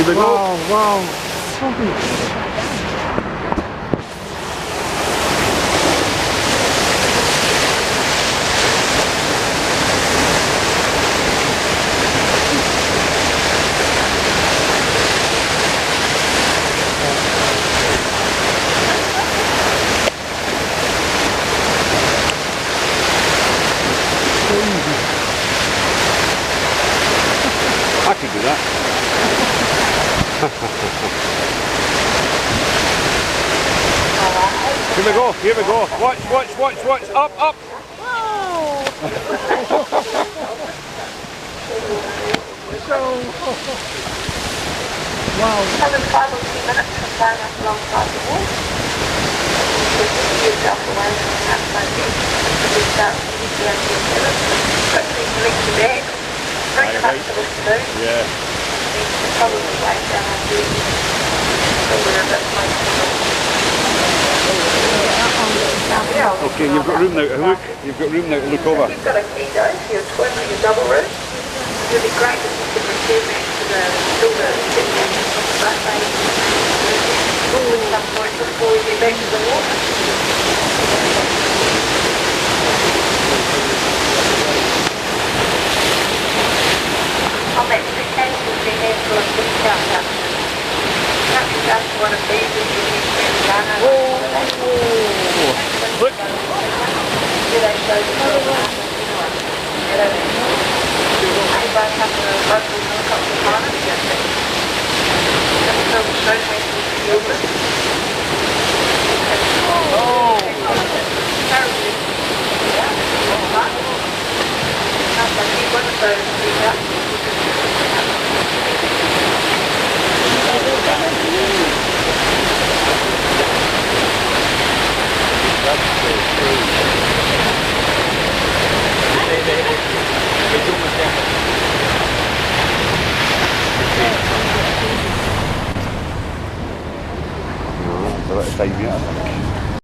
Here we go. Wow. I could do that. Here we go, here we go. Watch. Up. Wow. 5 or 3 minutes from down that alongside the wall. So just yourself away from the outside edge. Just start to use the anti-seven. Quickly select your bag. Very much for this to do. Yeah. Then probably wait down on the so we're a bit closer. Okay, you've got room now to look. You've got room now to look over. You've got a key though for your twin or your double room. It would be great if you could return that to the silver kitchen from the buffet at some point before you get back to the water. On that suitcase will be a handful of discount vouchers. Not just one of these if you need to run Look. do they show the by a couple of local helicopter pilots just to show how to field it. Terribly. I think one of those is up. It's a bit of time yet, I think.